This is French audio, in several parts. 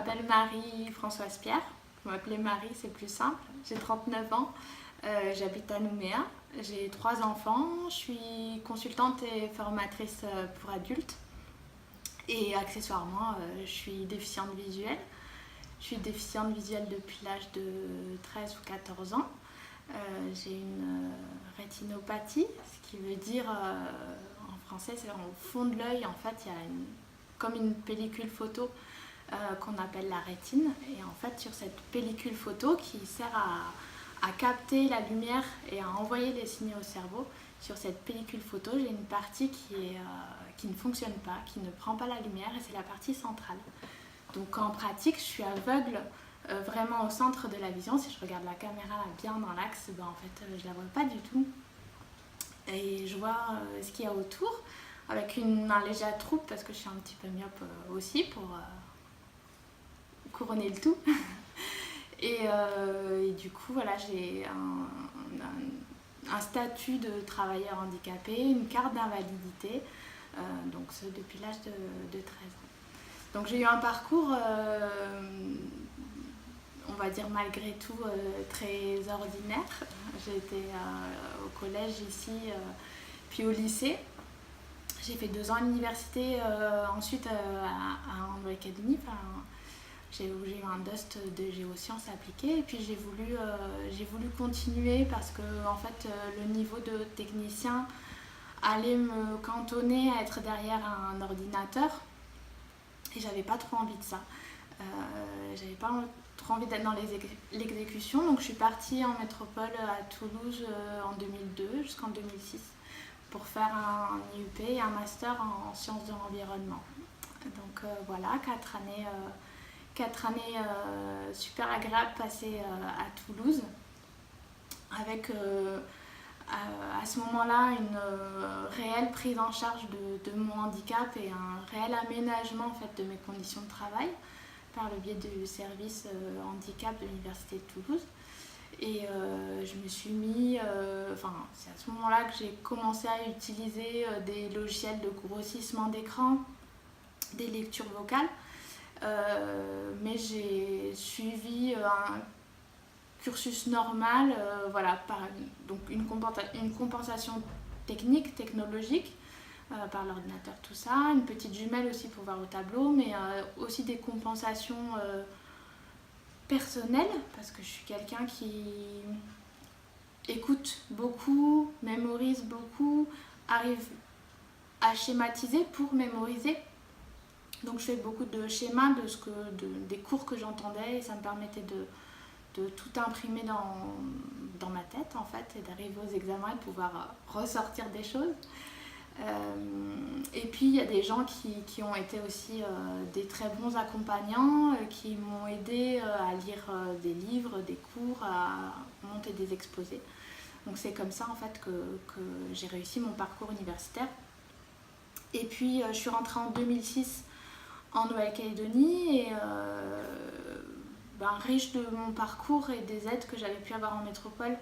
m'appelle Marie-Françoise Pierre. Vous m'appelez Marie, c'est plus simple. J'ai 39 ans, j'habite à Nouméa. J'ai 3 enfants, je suis consultante et formatrice pour adultes. Et accessoirement, je suis déficiente visuelle. Je suis déficiente visuelle depuis l'âge de 13 ou 14 ans. J'ai une rétinopathie, ce qui veut dire, en français, c'est au fond de l'œil, en fait, il y a comme une pellicule photo qu'on appelle la rétine. Et en fait, sur cette pellicule photo qui sert à capter la lumière et à envoyer les signaux au cerveau, sur cette pellicule photo, j'ai une partie qui ne fonctionne pas, qui ne prend pas la lumière, et c'est la partie centrale. Donc en pratique, je suis aveugle vraiment au centre de la vision. Si je regarde la caméra là, bien dans l'axe, ben, en fait, je ne la vois pas du tout. Et je vois ce qu'il y a autour, avec un léger trouble, parce que je suis un petit peu myope aussi, pour couronner le tout. Et du coup, voilà, j'ai un statut de travailleur handicapé, une carte d'invalidité, donc ce depuis l'âge de 13 ans. Donc j'ai eu un parcours, on va dire malgré tout, très ordinaire. J'ai été au collège ici, puis au lycée. J'ai fait 2 ans à l'université, ensuite à André Academy, où j'ai eu un DUST de géosciences appliquées, et puis j'ai voulu continuer parce que en fait, le niveau de technicien allait me cantonner à être derrière un ordinateur, et j'avais pas trop envie de ça. J'avais pas trop envie d'être dans l'exécution, donc je suis partie en métropole à Toulouse en 2002 jusqu'en 2006 pour faire un IUP et un master en sciences de l'environnement. Donc voilà, 4 années super agréables passées à Toulouse, avec à ce moment-là une réelle prise en charge de mon handicap et un réel aménagement en fait, de mes conditions de travail par le biais du service handicap de l'Université de Toulouse. Et je me suis mis, c'est à ce moment-là que j'ai commencé à utiliser des logiciels de grossissement d'écran, des lectures vocales. Mais j'ai suivi un cursus normal, donc une compensation technologique par l'ordinateur, tout ça, une petite jumelle aussi pour voir au tableau, mais aussi des compensations personnelles, parce que je suis quelqu'un qui écoute beaucoup, mémorise beaucoup, arrive à schématiser pour mémoriser. Donc je fais beaucoup de schémas des cours que j'entendais, et ça me permettait de tout imprimer dans ma tête en fait, et d'arriver aux examens et de pouvoir ressortir des choses. Et puis il y a des gens qui ont été aussi des très bons accompagnants, qui m'ont aidé à lire des livres, des cours, à monter des exposés. Donc c'est comme ça en fait que j'ai réussi mon parcours universitaire. Et puis je suis rentrée en 2006 en Nouvelle-Calédonie, et riche de mon parcours et des aides que j'avais pu avoir en métropole,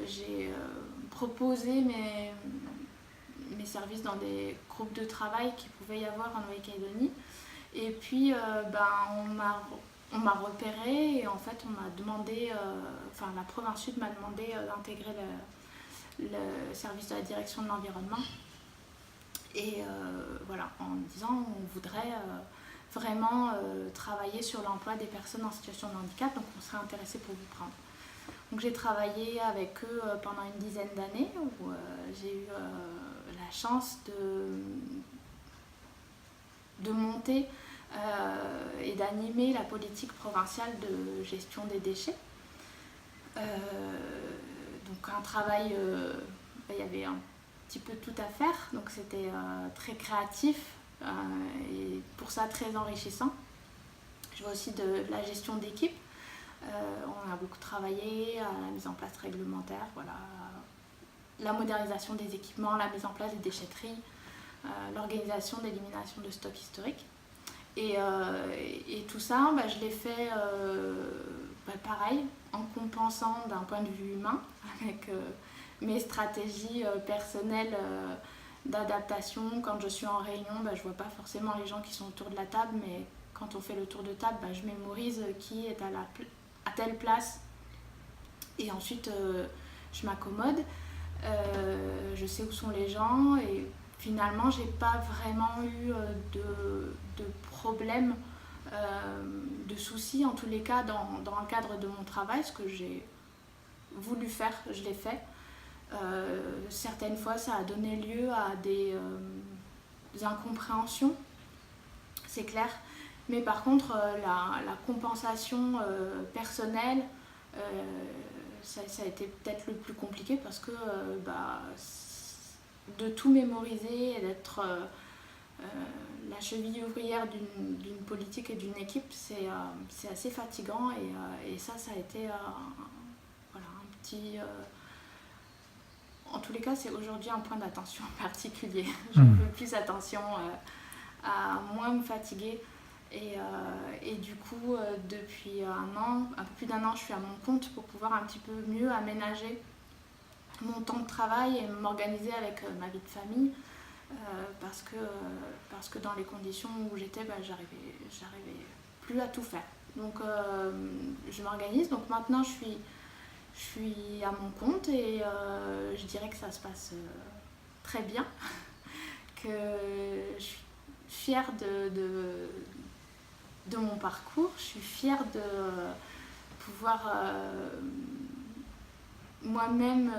j'ai proposé mes services dans des groupes de travail qu'il pouvait y avoir en Nouvelle-Calédonie. Et puis on m'a repérée, et en fait on m'a demandé, la province sud m'a demandé d'intégrer le service de la direction de l'environnement. Et en me disant on voudrait vraiment travailler sur l'emploi des personnes en situation de handicap, donc on serait intéressé pour vous prendre. Donc j'ai travaillé avec eux pendant une dizaine d'années, où j'ai eu la chance de monter et d'animer la politique provinciale de gestion des déchets. Donc un travail, il y avait un petit peu tout à faire, donc c'était très créatif et pour ça très enrichissant. Je vois aussi de la gestion d'équipe. On a beaucoup travaillé à la mise en place réglementaire, la modernisation des équipements, la mise en place des déchetteries, l'organisation d'élimination de stocks historiques. Et tout ça, je l'ai fait pareil, en compensant d'un point de vue humain, avec mes stratégies personnelles d'adaptation. Quand je suis en réunion, je ne vois pas forcément les gens qui sont autour de la table, mais quand on fait le tour de table, je mémorise qui est à telle place. Et ensuite, je m'accommode. Je sais où sont les gens. Et finalement, j'ai pas vraiment eu de problème, de soucis, en tous les cas, dans le cadre de mon travail. Ce que j'ai voulu faire, je l'ai fait. Certaines fois, ça a donné lieu à des incompréhensions, c'est clair. Mais par contre, la compensation personnelle, ça a été peut-être le plus compliqué parce que de tout mémoriser et d'être la cheville ouvrière d'une politique et d'une équipe, c'est assez fatigant. Et ça a été voilà, un petit... en tous les cas, c'est aujourd'hui un point d'attention particulier. Je fais plus attention à moins me fatiguer. Et du coup, depuis un peu plus d'1 an, je suis à mon compte pour pouvoir un petit peu mieux aménager mon temps de travail et m'organiser avec ma vie de famille. Parce que dans les conditions où j'étais, j'arrivais plus à tout faire. Donc je m'organise. Donc maintenant, je suis à mon compte et je dirais que ça se passe très bien, que je suis fière de mon parcours, je suis fière de pouvoir moi-même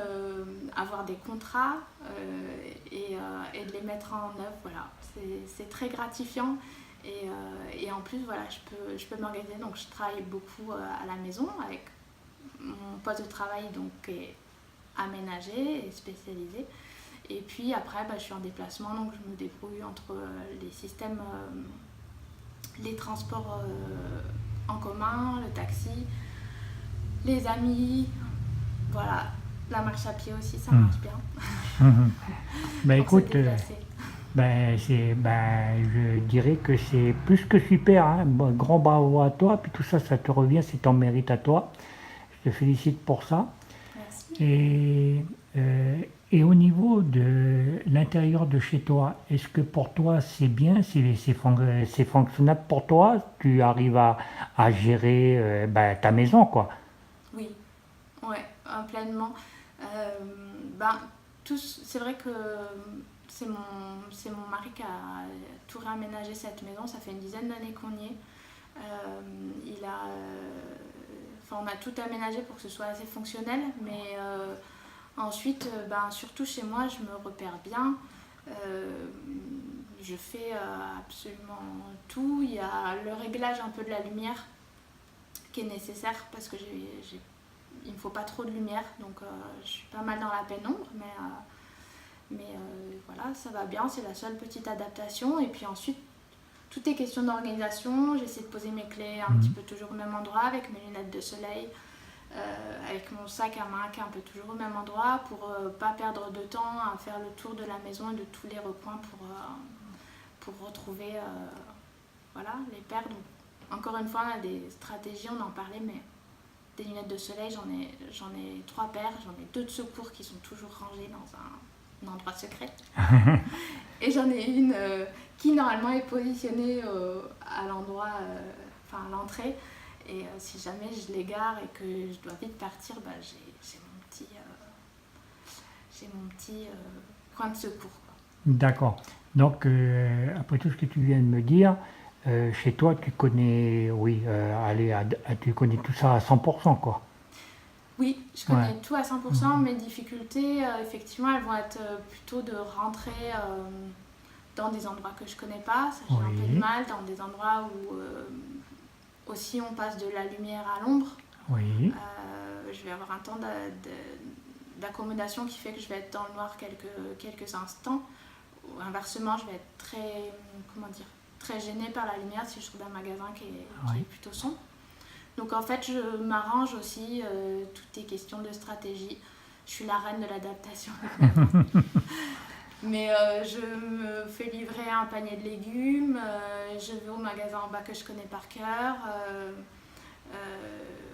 avoir des contrats et de les mettre en œuvre. Voilà. C'est très gratifiant et en plus voilà, je peux m'organiser. Donc je travaille beaucoup à la maison avec mon poste de travail donc, est aménagé et spécialisé. Et puis après, je suis en déplacement, donc je me débrouille entre les systèmes, les transports en commun, le taxi, les amis, voilà. La marche à pied aussi, ça marche bien. Écoute, je dirais que c'est plus que super, hein. Bon, grand bravo à toi, puis tout ça, ça te revient, c'est ton mérite à toi. Je te félicite pour ça. Merci. Et au niveau de l'intérieur de chez toi, est-ce que pour toi c'est bien, c'est fonctionnable pour toi? Tu arrives à gérer ta maison, quoi? Oui, ouais, pleinement. C'est vrai que c'est mon mari qui a tout réaménagé cette maison. Ça fait une dizaine d'années qu'on y est. On a tout aménagé pour que ce soit assez fonctionnel, mais ensuite, surtout chez moi, je me repère bien. Je fais absolument tout. Il y a le réglage un peu de la lumière qui est nécessaire parce que il ne me faut pas trop de lumière, donc je suis pas mal dans la pénombre, mais voilà, ça va bien, c'est la seule petite adaptation. Et puis ensuite, tout est question d'organisation. J'essaie de poser mes clés un petit peu toujours au même endroit, avec mes lunettes de soleil, avec mon sac à main qui est un peu toujours au même endroit, pour pas perdre de temps à faire le tour de la maison et de tous les recoins pour retrouver voilà, les paires. Donc, encore une fois, on a des stratégies, on en parlait, mais des lunettes de soleil, j'en ai 3 paires, j'en ai 2 de secours qui sont toujours rangées dans un endroit secret. Et j'en ai une qui normalement est positionnée à l'endroit, à l'entrée. Et si jamais je l'égare et que je dois vite partir, j'ai mon petit coin de secours, quoi. D'accord. Donc, après tout ce que tu viens de me dire, chez toi, tu connais, tu connais tout ça à 100%, quoi. Oui, je connais tout à 100%. Mes difficultés, effectivement, elles vont être plutôt de rentrer dans des endroits que je connais pas. Ça, j'ai un peu de mal, dans des endroits où aussi on passe de la lumière à l'ombre. Oui. Je vais avoir un temps d'accommodation qui fait que je vais être dans le noir quelques instants. Ou inversement, je vais être très gênée par la lumière si je trouve un magasin qui est plutôt sombre. Donc en fait, je m'arrange aussi, toutes les questions de stratégie. Je suis la reine de l'adaptation. Mais je me fais livrer un panier de légumes, je vais au magasin en bas que je connais par cœur.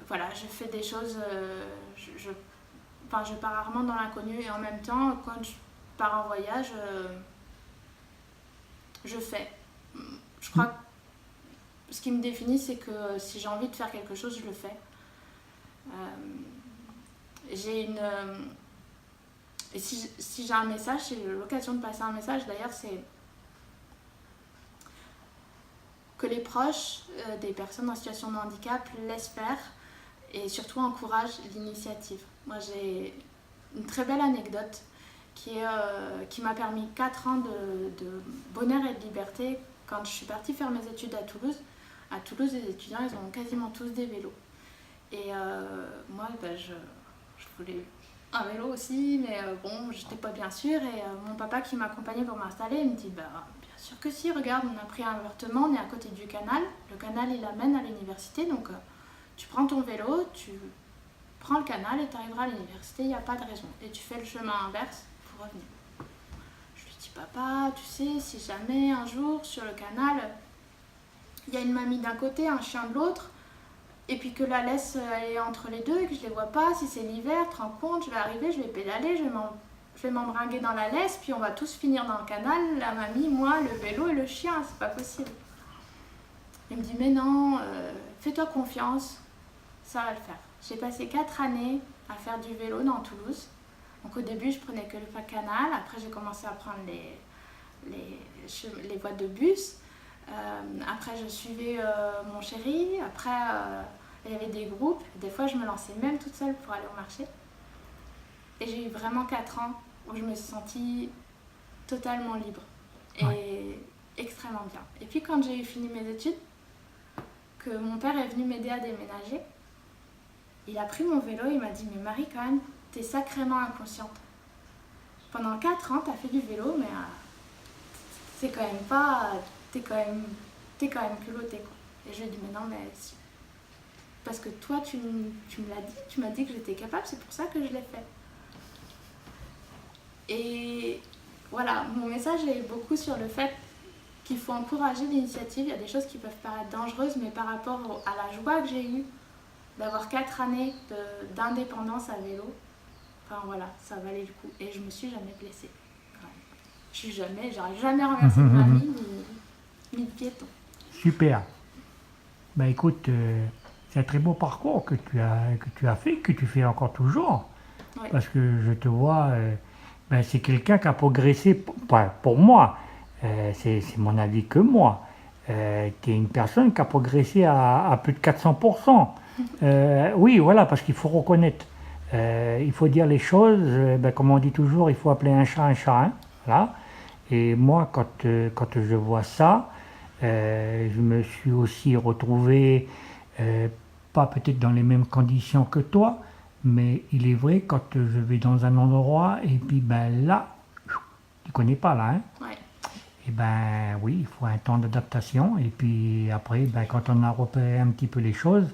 Voilà, je fais des choses, je pars rarement dans l'inconnu et en même temps, quand je pars en voyage, je fais. Je crois que ce qui me définit, c'est que si j'ai envie de faire quelque chose, je le fais. Et si j'ai un message, c'est l'occasion de passer un message. D'ailleurs, c'est que les proches des personnes en situation de handicap laissent faire et surtout encouragent l'initiative. Moi, j'ai une très belle anecdote qui m'a permis 4 ans de bonheur et de liberté quand je suis partie faire mes études à Toulouse. À Toulouse, les étudiants, ils ont quasiment tous des vélos. Et moi, je voulais un vélo aussi, mais bon, j'étais pas bien sûre. Et mon papa qui m'accompagnait pour m'installer, il me dit bien sûr que si, regarde, on a pris un appartement, on est à côté du canal. Le canal, il amène à l'université, donc tu prends ton vélo, tu prends le canal et tu arriveras à l'université, il n'y a pas de raison. Et tu fais le chemin inverse pour revenir. Je lui dis papa, tu sais, si jamais un jour sur le canal, il y a une mamie d'un côté, un chien de l'autre, et puis que la laisse est entre les deux et que je les vois pas, si c'est l'hiver, te rends compte, je vais arriver, je vais pédaler, je vais m'embringuer dans la laisse, puis on va tous finir dans le canal, la mamie, moi, le vélo et le chien, c'est pas possible. Il me dit mais non, fais-toi confiance, ça va le faire. J'ai passé 4 années à faire du vélo dans Toulouse. Donc au début je prenais que le canal, après j'ai commencé à prendre les voies de bus. Après je suivais mon chéri, après il y avait des groupes, des fois je me lançais même toute seule pour aller au marché. Et j'ai eu vraiment 4 ans où je me suis sentie totalement libre et extrêmement bien. Et puis quand j'ai fini mes études, que mon père est venu m'aider à déménager, il a pris mon vélo, il m'a dit mais Marie quand même, t'es sacrément inconsciente. Pendant 4 ans t'as fait du vélo, mais c'est quand même pas... T'es quand même culottée, quoi. Et je lui ai dit, mais non, mais si. Parce que toi, tu me l'as dit, tu m'as dit que j'étais capable, c'est pour ça que je l'ai fait. Et voilà, mon message est beaucoup sur le fait qu'il faut encourager l'initiative. Il y a des choses qui peuvent paraître dangereuses, mais par rapport à la joie que j'ai eue d'avoir 4 années d'indépendance à vélo, enfin voilà, ça valait le coup. Et je me suis jamais blessée. J'aurais jamais remercié ma vie ni de piéton. Super. Ben écoute, c'est un très beau parcours que tu as fait, que tu fais encore toujours. Ouais. Parce que je te vois, c'est quelqu'un qui a progressé, pour moi, c'est mon avis que moi. Tu es une personne qui a progressé à plus de 400%. Oui, voilà, parce qu'il faut reconnaître. Il faut dire les choses, comme on dit toujours, il faut appeler un chat, hein, voilà. Et moi, quand je vois ça, je me suis aussi retrouvé, pas peut-être dans les mêmes conditions que toi, mais il est vrai, quand je vais dans un endroit, et puis là, tu connais pas là, hein? Ouais. Et oui, il faut un temps d'adaptation, et puis après, quand on a repéré un petit peu les choses,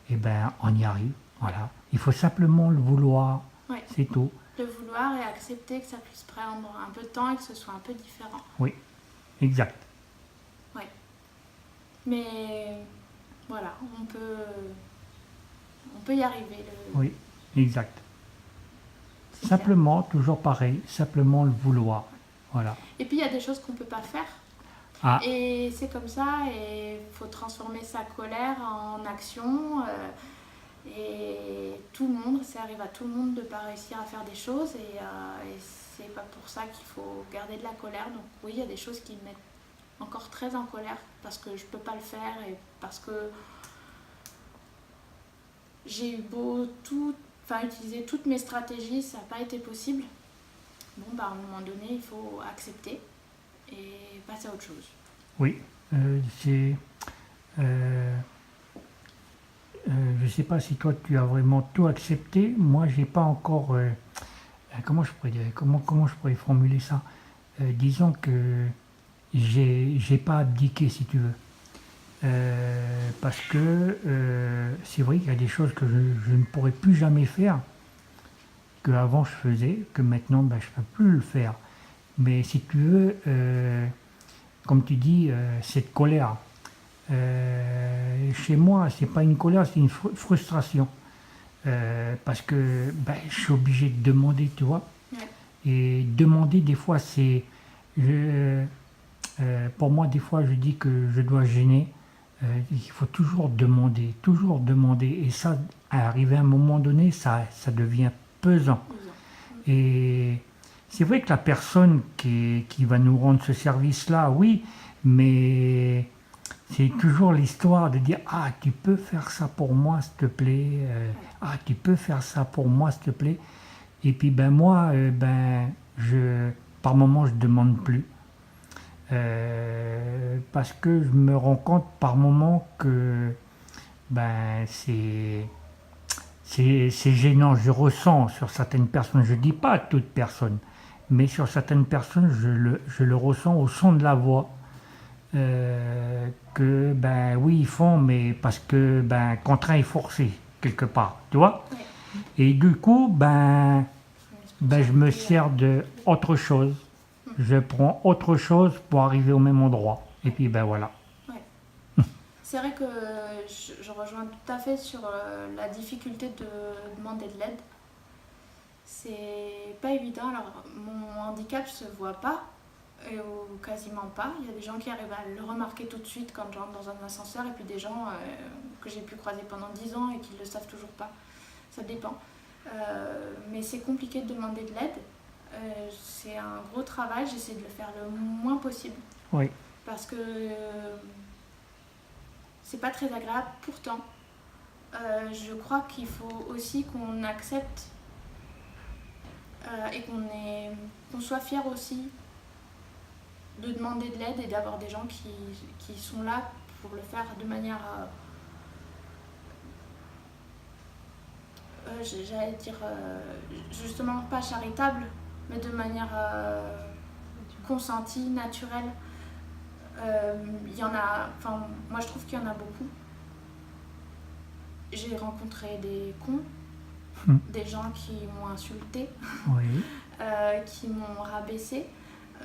et on y arrive, voilà. Il faut simplement le vouloir, c'est tout. Le vouloir et accepter que ça puisse prendre un peu de temps et que ce soit un peu différent. Oui, exact. Oui. Mais voilà, on peut y arriver. Oui, exact. Simplement, toujours pareil, simplement le vouloir. Voilà. Et puis il y a des choses qu'on ne peut pas faire. Ah. Et c'est comme ça, et il faut transformer sa colère en action. Et tout le monde, ça arrive à tout le monde de ne pas réussir à faire des choses et c'est pas pour ça qu'il faut garder de la colère. Donc oui, il y a des choses qui me mettent encore très en colère parce que je peux pas le faire et parce que j'ai eu beau utiliser toutes mes stratégies, ça n'a pas été possible. Bon, à un moment donné, il faut accepter et passer à autre chose. Oui, c'est... je ne sais pas si toi tu as vraiment tout accepté. Moi, j'ai pas encore. Comment je pourrais dire, comment je pourrais formuler ça? Disons que j'ai pas abdiqué, si tu veux. Parce que c'est vrai qu'il y a des choses que je ne pourrais plus jamais faire, que avant je faisais, que maintenant je ne peux plus le faire. Mais si tu veux, comme tu dis, cette colère. Chez moi, c'est pas une colère, c'est une frustration. Parce que je suis obligé de demander, tu vois. Ouais. Et demander, des fois, c'est... pour moi, des fois, je dis que je dois gêner Il faut toujours demander, toujours demander. Et ça, arrivé à un moment donné, ça devient pesant. Et c'est vrai que la personne qui va nous rendre ce service-là, oui, mais c'est toujours l'histoire de dire ah, tu peux faire ça pour moi, s'il te plaît. Ah, tu peux faire ça pour moi, s'il te plaît. Et puis ben moi, par moment, je demande plus. Parce que je me rends compte par moment que ben c'est gênant. Je ressens sur certaines personnes, je ne dis pas à toute personne, mais sur certaines personnes, je le ressens au son de la voix. Que ben oui, ils font, mais parce que ben contraint et forcé quelque part, tu vois. Ouais. Et du coup, je me Responsabilité, sers de autre chose. Je prends autre chose pour arriver au même endroit. Et puis ben voilà. ouais. C'est vrai que je rejoins tout à fait sur la difficulté de demander de l'aide. C'est pas évident. Alors, mon handicap se voit pas, ou quasiment pas. Il y a des gens qui arrivent à le remarquer tout de suite quand j'entre dans un ascenseur, et puis des gens que j'ai pu croiser pendant 10 ans et qui ne le savent toujours pas. Ça dépend. Mais c'est compliqué de demander de l'aide. C'est un gros travail, j'essaie de le faire le moins possible. Oui. Parce que c'est pas très agréable. Pourtant, je crois qu'il faut aussi qu'on accepte et qu'on soit fier aussi de demander de l'aide et d'avoir des gens qui sont là pour le faire de manière, j'allais dire, justement pas charitable, mais de manière consentie, naturelle. Il y en a, enfin, moi je trouve qu'il y en a beaucoup. J'ai rencontré des cons, des gens qui m'ont insulté, Oui. qui m'ont rabaissé,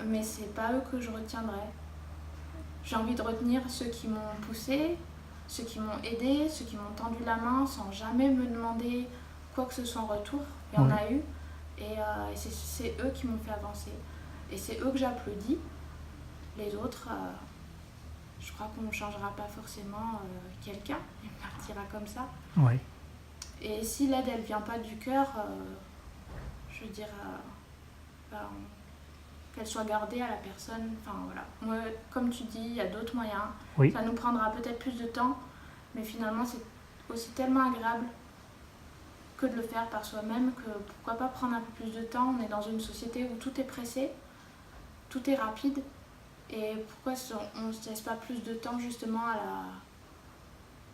mais c'est pas eux que je retiendrai. J'ai envie de retenir ceux qui m'ont poussé, ceux qui m'ont aidé, ceux qui m'ont tendu la main sans jamais me demander quoi que ce soit en retour. Il y en a eu, et c'est eux qui m'ont fait avancer. Et c'est eux que j'applaudis. Les autres, je crois qu'on ne changera pas forcément quelqu'un, il partira comme ça. Oui. Et si l'aide elle vient pas du cœur, je veux dire, qu'elle soit gardée à la personne. Enfin voilà. Moi, comme tu dis, il y a d'autres moyens. Oui. Ça nous prendra peut-être plus de temps, mais finalement c'est aussi tellement agréable que de le faire par soi-même, que pourquoi pas prendre un peu plus de temps. On est dans une société où tout est pressé, tout est rapide, et pourquoi on ne se laisse pas plus de temps justement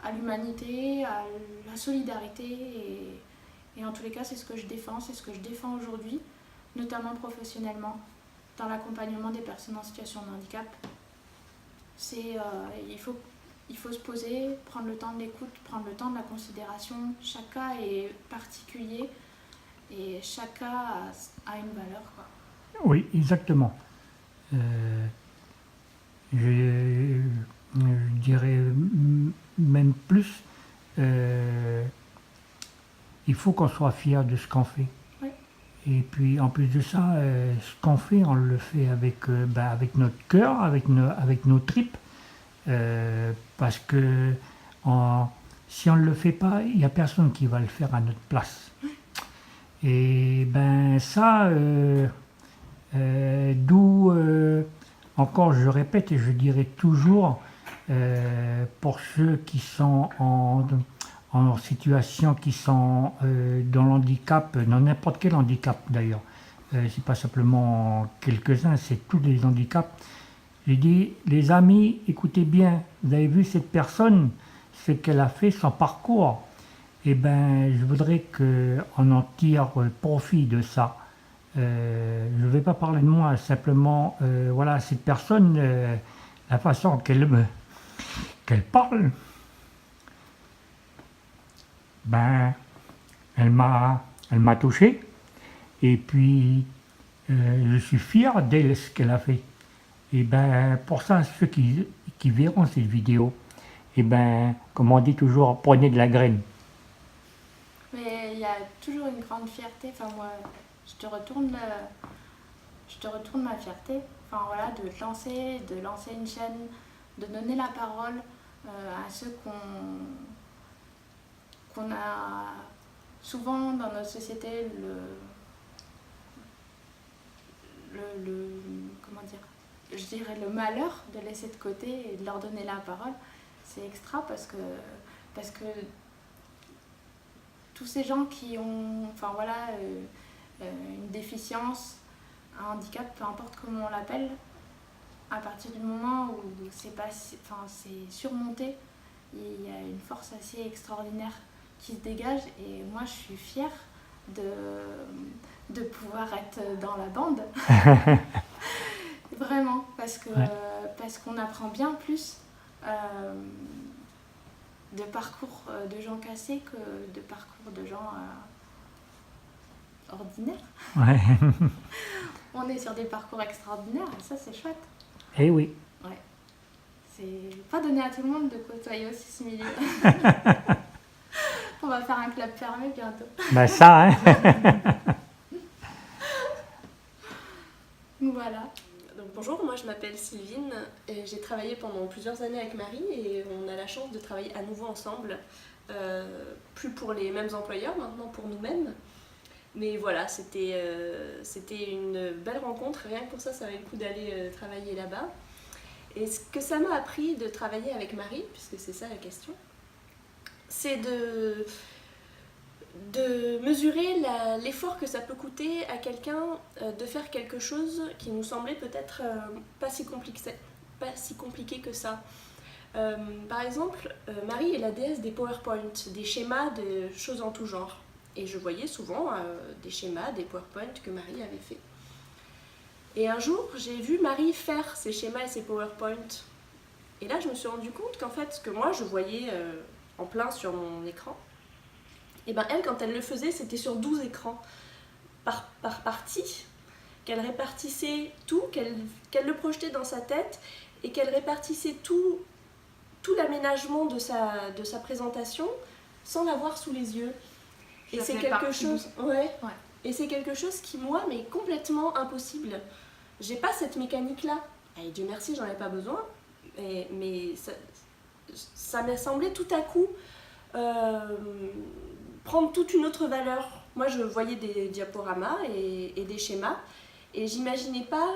à l'humanité, à la solidarité, et en tous les cas c'est ce que je défends, c'est ce que je défends aujourd'hui, notamment professionnellement, dans l'accompagnement des personnes en situation de handicap. Il faut se poser, prendre le temps de l'écoute, prendre le temps de la considération. Chaque cas est particulier et chaque cas a une valeur, quoi. Oui, exactement. Je dirais même plus, il faut qu'on soit fier de ce qu'on fait. Oui. Et puis en plus de ça, ce qu'on fait, on le fait avec notre cœur, avec nos tripes. Parce que si on ne le fait pas, il n'y a personne qui va le faire à notre place. Et ben ça, d'où, encore je répète et je dirai toujours, pour ceux qui sont en situation, qui sont dans l'handicap, dans n'importe quel handicap d'ailleurs, c'est pas simplement quelques-uns, c'est tous les handicaps. J'ai dit, les amis, écoutez bien, vous avez vu cette personne, ce qu'elle a fait, son parcours. Eh bien, je voudrais qu'on en tire profit de ça. Je ne vais pas parler de moi, simplement, voilà, cette personne, la façon qu'elle parle, elle m'a touché. Et puis, je suis fier d'elle, ce qu'elle a fait. Et pour ça, ceux qui verront cette vidéo, comme on dit toujours, prenez de la graine. Mais il y a toujours une grande fierté. Enfin moi, je te retourne ma fierté. Enfin voilà, de lancer une chaîne, de donner la parole à ceux qu'on a souvent dans notre société comment dire, je dirais le malheur de laisser de côté et de leur donner la parole. C'est extra parce que tous ces gens qui ont une déficience, un handicap, peu importe comment on l'appelle, à partir du moment où c'est surmonté, il y a une force assez extraordinaire qui se dégage et moi je suis fière de pouvoir être dans la bande. Vraiment, parce qu'on apprend bien plus de parcours de gens cassés que de parcours de gens ordinaires. Ouais. On est sur des parcours extraordinaires et ça c'est chouette. Eh oui. Ouais. C'est pas donné à tout le monde de côtoyer aussi ce milieu. On va faire un club fermé bientôt. Bah ça, hein. Voilà. Donc bonjour, moi je m'appelle Sylvine et j'ai travaillé pendant plusieurs années avec Marie et on a la chance de travailler à nouveau ensemble, plus pour les mêmes employeurs, maintenant pour nous-mêmes. Mais voilà, c'était une belle rencontre, rien que pour ça, ça valait le coup d'aller travailler là-bas. Et ce que ça m'a appris de travailler avec Marie, puisque c'est ça la question, c'est de mesurer l'effort que ça peut coûter à quelqu'un de faire quelque chose qui nous semblait peut-être pas si compliqué que ça. Par exemple, Marie est la déesse des PowerPoint, des schémas de choses en tout genre. Et je voyais souvent des schémas, des PowerPoint que Marie avait fait. Et un jour, j'ai vu Marie faire ces schémas et ces PowerPoint. Et là, je me suis rendu compte qu'en fait, ce que moi, je voyais en plein sur mon écran, et ben elle, quand elle le faisait, c'était sur 12 écrans par partie, qu'elle répartissait tout, qu'elle le projetait dans sa tête et qu'elle répartissait tout l'aménagement de sa présentation sans l'avoir sous les yeux. Et c'est quelque chose, et c'est quelque chose qui, moi, m'est complètement impossible. J'ai pas cette mécanique-là. Et Dieu merci, j'en ai pas besoin. Mais ça m'a semblé tout à coup prendre toute une autre valeur. Moi, je voyais des diaporamas et des schémas, et j'imaginais pas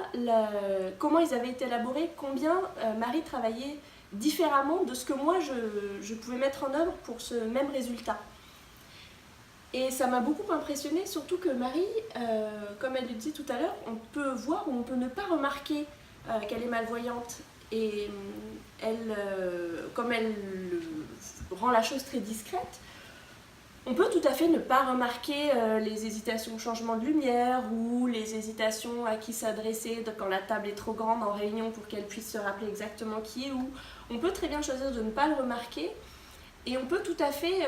comment ils avaient été élaborés, combien Marie travaillait différemment de ce que moi je pouvais mettre en œuvre pour ce même résultat. Et ça m'a beaucoup impressionnée, surtout que Marie, comme elle le disait tout à l'heure, on peut voir ou on peut ne pas remarquer qu'elle est malvoyante. Et comme elle rend la chose très discrète, on peut tout à fait ne pas remarquer les hésitations au changement de lumière ou les hésitations à qui s'adresser quand la table est trop grande en réunion pour qu'elle puisse se rappeler exactement qui est où. On peut très bien choisir de ne pas le remarquer. Et on peut tout à fait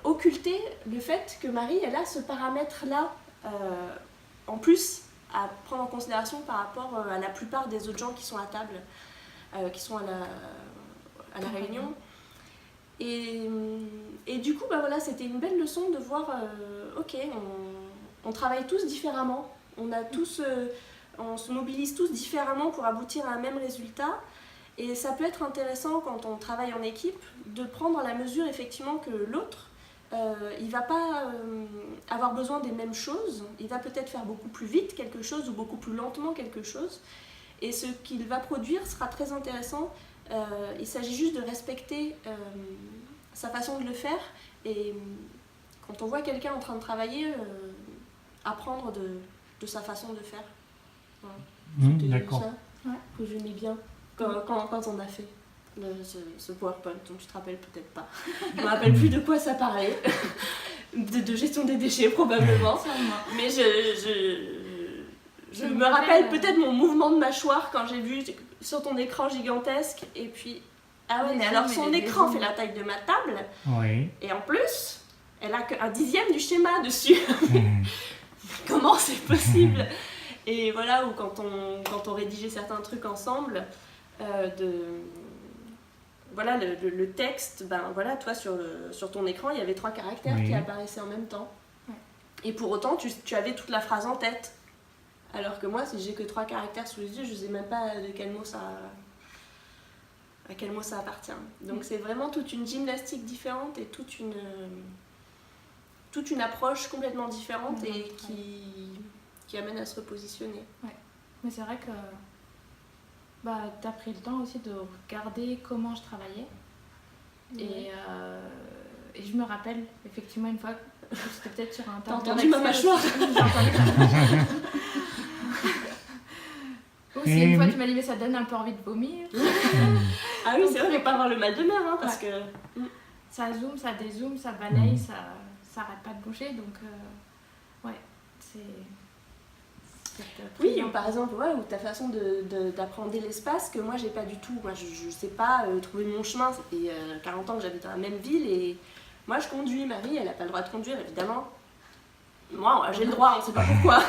occulter le fait que Marie, elle a ce paramètre-là, en plus, à prendre en considération par rapport à la plupart des autres gens qui sont à table, qui sont à la réunion. Et du coup, bah voilà, c'était une belle leçon de voir, ok, on travaille tous différemment, on se mobilise tous différemment pour aboutir à un même résultat. Et ça peut être intéressant quand on travaille en équipe de prendre la mesure effectivement que l'autre, il ne va pas avoir besoin des mêmes choses, il va peut-être faire beaucoup plus vite quelque chose ou beaucoup plus lentement quelque chose, et ce qu'il va produire sera très intéressant. Il s'agit juste de respecter sa façon de le faire, et quand on voit quelqu'un en train de travailler, apprendre de sa façon de faire. Voilà. D'accord. Ça que j'aimais bien. Quand on a fait ce PowerPoint, dont tu te rappelles peut-être pas. Je me rappelle plus de quoi ça parlait. de gestion des déchets probablement. Mais je me rappelle peut-être mon mouvement de mâchoire quand j'ai vu sur ton écran gigantesque. Et puis, ah ouais, mais alors son écran fait la taille de ma table. Oui. Et en plus, elle a qu'un dixième du schéma dessus. Comment c'est possible? Et voilà, ou quand on rédigeait certains trucs ensemble, voilà, le texte, ben voilà, toi sur ton écran, il y avait 3 caractères qui apparaissaient en même temps. Et pour autant, tu avais toute la phrase en tête. Alors que moi, si j'ai que 3 caractères sous les yeux, je sais même pas de quel mot à quel mot ça appartient. Donc c'est vraiment toute une gymnastique différente et toute une approche complètement différente et qui amène à se repositionner. Ouais. Mais c'est vrai que tu as pris le temps aussi de regarder comment je travaillais. Et je me rappelle effectivement une fois, c'était peut-être sur un T'as tableau entendu ma d'Excel mâchoire? aussi, une fois tu m'as dit mais ça donne un peu envie de vomir. Ah oui, c'est vrai, il ne faut pas avoir le mal de mer, hein, parce que... Ça zoome, ça dézoome, ça balaye, ça arrête pas de bouger, donc c'est... Oui, ou par exemple, ou ta façon d'appréhender l'espace, que moi j'ai pas du tout. Moi je sais pas trouver mon chemin, ça fait 40 ans que j'habite dans la même ville et moi je conduis, Marie elle a pas le droit de conduire évidemment. Moi j'ai le droit, on sait pas pourquoi.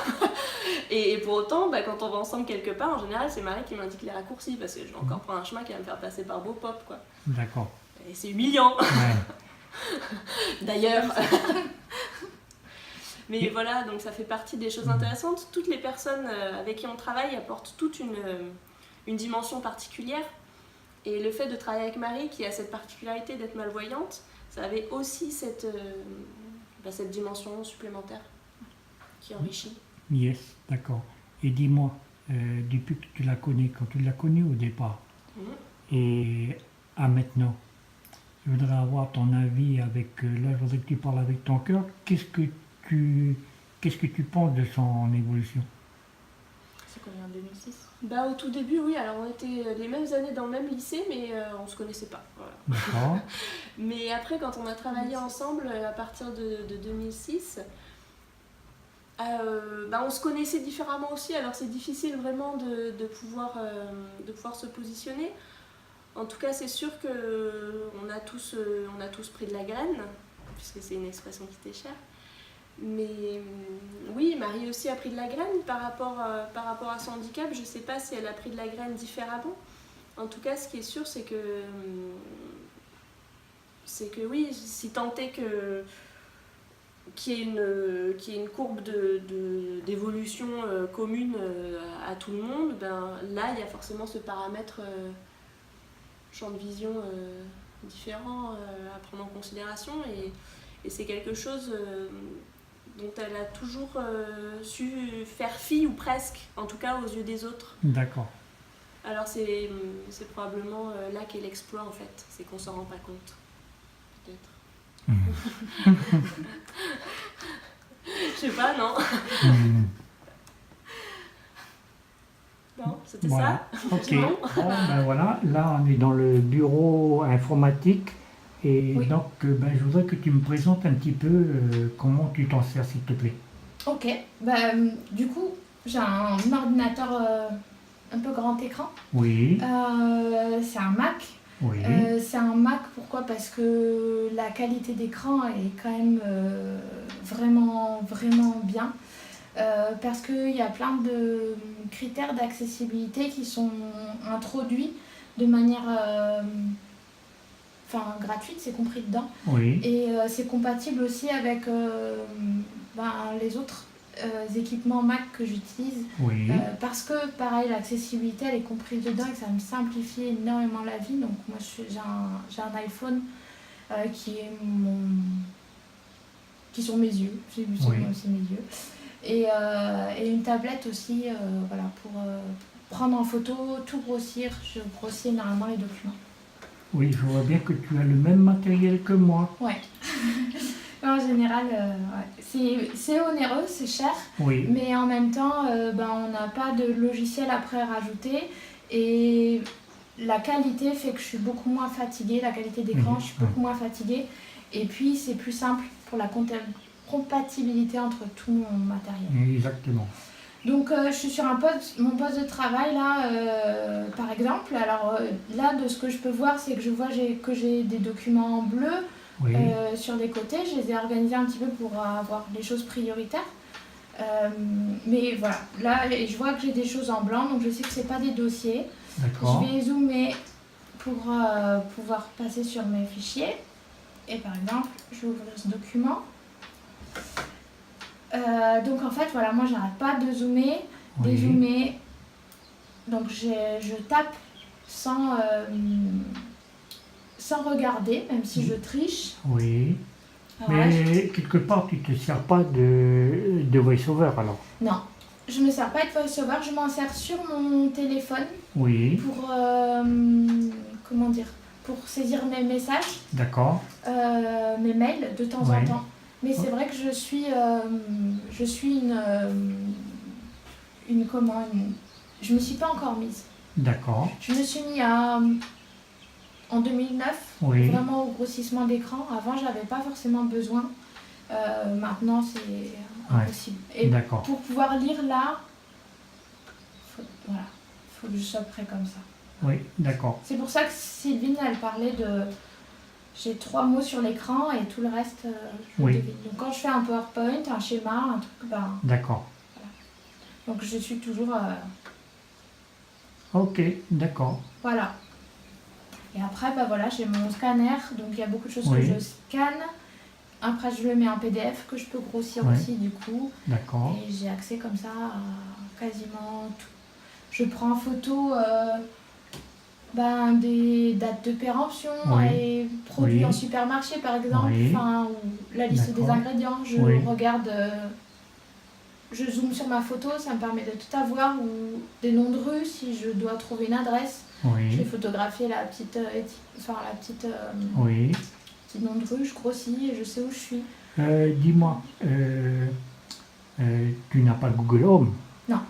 et pour autant, quand on va ensemble quelque part, en général c'est Marie qui m'indique les raccourcis parce que je vais encore prendre un chemin qui va me faire passer par Beaupop, quoi. D'accord. Et c'est humiliant. Ouais. D'ailleurs. Mais voilà, donc ça fait partie des choses intéressantes. Toutes les personnes avec qui on travaille apportent toute une dimension particulière. Et le fait de travailler avec Marie, qui a cette particularité d'être malvoyante, ça avait aussi cette dimension supplémentaire qui enrichit. Yes, d'accord. Et dis-moi, depuis que tu la connais, quand tu l'as connue au départ, et à maintenant, je voudrais avoir ton avis avec, là je voudrais que tu parles avec ton cœur, qu'est-ce que tu penses de son évolution? C'est quoi, en 2006? Au tout début, oui, alors on était les mêmes années dans le même lycée, mais on se connaissait pas. Voilà. D'accord. Mais après, quand on a travaillé ensemble à partir de 2006, on se connaissait différemment aussi, alors c'est difficile vraiment de pouvoir se positionner. En tout cas, c'est sûr qu'on a tous pris de la graine, puisque c'est une expression qui t'est chère. Mais oui, Marie aussi a pris de la graine par rapport à son handicap. Je ne sais pas si elle a pris de la graine différemment. En tout cas, ce qui est sûr, c'est que oui, si tant est qu'il y ait une courbe d'évolution commune à tout le monde, là, il y a forcément ce paramètre champ de vision différent à prendre en considération. Et c'est quelque chose dont elle a toujours su faire fi, ou presque, en tout cas aux yeux des autres. D'accord. Alors c'est probablement là qu'est l'exploit en fait, c'est qu'on s'en rend pas compte, peut-être. Je sais pas, non. Non, c'était voilà. ça. Ok. Bon, voilà, là on est dans le bureau informatique. Et oui. donc, je voudrais que tu me présentes un petit peu comment tu t'en sers, s'il te plaît. Ok, du coup, j'ai un ordinateur un peu grand écran. Oui. C'est un Mac. Oui. C'est un Mac, pourquoi? Parce que la qualité d'écran est quand même vraiment, vraiment bien. Parce qu'il y a plein de critères d'accessibilité qui sont introduits de manière... gratuite, c'est compris dedans. Oui. Et c'est compatible aussi avec les autres équipements Mac que j'utilise. Oui. Parce que, pareil, l'accessibilité, elle est comprise dedans et que ça me simplifie énormément la vie. Donc, moi, j'ai un iPhone qui sont mes yeux. J'ai vu aussi mes yeux. Et une tablette aussi, pour prendre en photo, tout grossir. Je grossis énormément les documents. Oui, je vois bien que tu as le même matériel que moi. Ouais. En général, c'est onéreux, c'est cher, oui. Mais en même temps, on n'a pas de logiciel après rajouter. Et la qualité fait que je suis beaucoup moins fatiguée, la qualité d'écran, je suis beaucoup moins fatiguée. Et puis, c'est plus simple pour la compatibilité entre tout mon matériel. Exactement. Donc je suis sur mon poste de travail là, par exemple. Alors là, de ce que je peux voir, c'est que je vois que j'ai des documents en bleu sur les côtés. Je les ai organisés un petit peu pour avoir les choses prioritaires. Mais voilà, là je vois que j'ai des choses en blanc, donc je sais que c'est pas des dossiers. D'accord. Je vais zoomer pour pouvoir passer sur mes fichiers. Et par exemple, je vais ouvrir ce document. Donc en fait, voilà, moi j'arrête pas de zoomer, dézoomer. Donc je tape sans regarder, même si je triche. Oui. Voilà, Mais quelque part, tu te sers pas de voice-over alors? Non, je me sers pas de VoiceOver, je m'en sers sur mon téléphone Oui, pour, comment dire, pour saisir mes messages, d'accord. mes mails de temps en Ouais. temps. Mais c'est vrai que je suis je me suis pas encore mise. D'accord. Je me suis mis en 2009, Oui. vraiment au grossissement d'écran. Avant, j'avais pas forcément besoin. Maintenant, c'est impossible. Et D'accord. pour pouvoir lire là, faut que je sois prêt comme ça. Oui, d'accord. C'est pour ça que Sylvine, elle parlait de... J'ai 3 mots sur l'écran et tout le reste, je Oui. devine. Donc quand je fais un PowerPoint, un schéma, un truc, D'accord. donc je suis toujours... Ok, d'accord. Voilà. Et après, voilà, j'ai mon scanner, donc il y a beaucoup de choses que Oui. je scanne. Après, je le mets en PDF que je peux grossir Ouais. aussi, du coup. D'accord. Et j'ai accès comme ça à quasiment tout. Je prends en photo des dates de péremption Oui. et produits Oui. en supermarché, par exemple. Oui. Ou la liste des D'accord. ingrédients. Je Oui. regarde... je zoome sur ma photo, ça me permet de tout avoir, ou des noms de rues si je dois trouver une adresse. Je vais Oui. photographier la petite Oui. petit nom de rue, je grossis et je sais où je suis. Dis-moi, tu n'as pas Google Home? Non.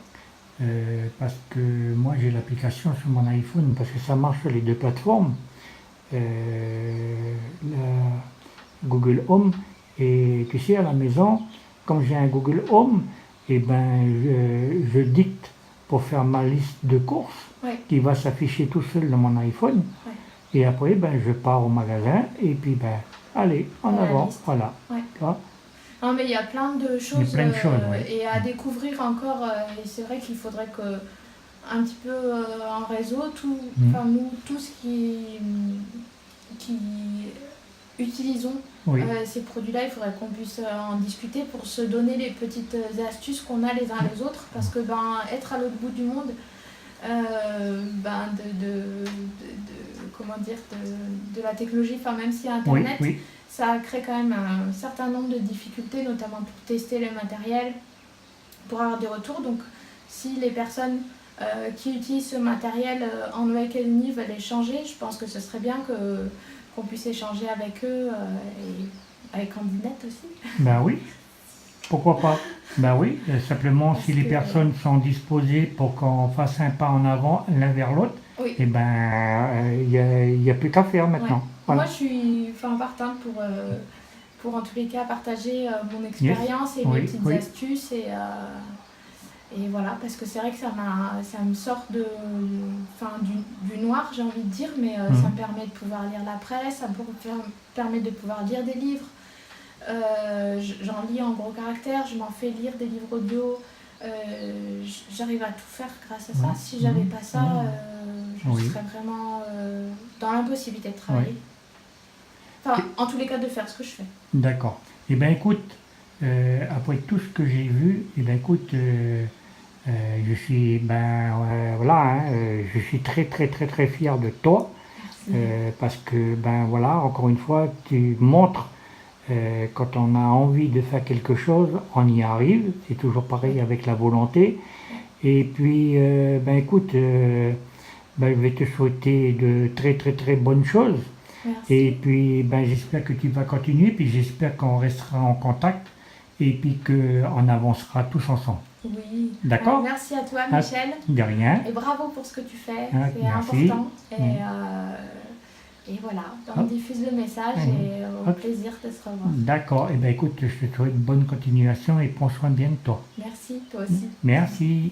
Parce que moi j'ai l'application sur mon iPhone parce que ça marche sur les 2 plateformes. Google Home, et tu sais, à la maison, quand j'ai un Google Home, et je dicte pour faire ma liste de courses Ouais. qui va s'afficher tout seul dans mon iPhone. Ouais. Et après, je pars au magasin et puis, allez, en Voilà la avant, liste. voilà. Ouais. Tu vois. Non, mais il y a plein de choses, plein de choses, ouais. et à découvrir encore. Et c'est vrai qu'il faudrait que, un petit peu en réseau, nous, tous qui utilisons Oui, ces produits-là, il faudrait qu'on puisse en discuter pour se donner les petites astuces qu'on a les uns les autres. Parce que être à l'autre bout du monde, comment dire, de la technologie, même si oui, Internet, oui, ça crée quand même un certain nombre de difficultés, notamment pour tester le matériel, pour avoir des retours. Donc si les personnes qui utilisent ce matériel en Nouvelle-Calédonie veulent échanger, je pense que ce serait bien qu'on puisse échanger avec eux et avec Candinette aussi. oui, pourquoi pas? Oui, simplement Parce si les que- personnes sont disposées pour qu'on fasse un pas en avant l'un vers l'autre, Oui. il n'y a plus qu'à faire maintenant. Ouais. Voilà. Moi, je suis partante pour en tous les cas partager mon expérience et mes Oui, petites oui. astuces et voilà, parce que c'est vrai que ça me sort du noir, j'ai envie de dire, mais ça me permet de pouvoir lire la presse, ça me permet de pouvoir lire des livres. J'en lis en gros caractères, je m'en fais lire des livres audio. J'arrive à tout faire grâce à ça. Ouais. Si j'avais pas ça, je Oui. serais vraiment dans l'impossibilité de travailler. Enfin, en tous les cas, de faire ce que je fais. D'accord. Eh bien, écoute, après tout ce que j'ai vu, écoute, je suis, je suis très, très, très, très fier de toi. Parce que, encore une fois, tu montres, quand on a envie de faire quelque chose, on y arrive. C'est toujours pareil avec la volonté. Et puis, écoute, je vais te souhaiter de très, très, très bonnes choses. Merci. Et puis, j'espère que tu vas continuer, puis j'espère qu'on restera en contact et puis qu'on avancera tous ensemble. Oui. D'accord. Merci à toi, Michel. De rien. Et bravo pour ce que tu fais. C'est merci. important. Et voilà, on diffuse le message et au plaisir de se revoir. D'accord. Eh bien, écoute, je te souhaite bonne continuation et prends soin bien de toi. Merci, toi aussi. Merci.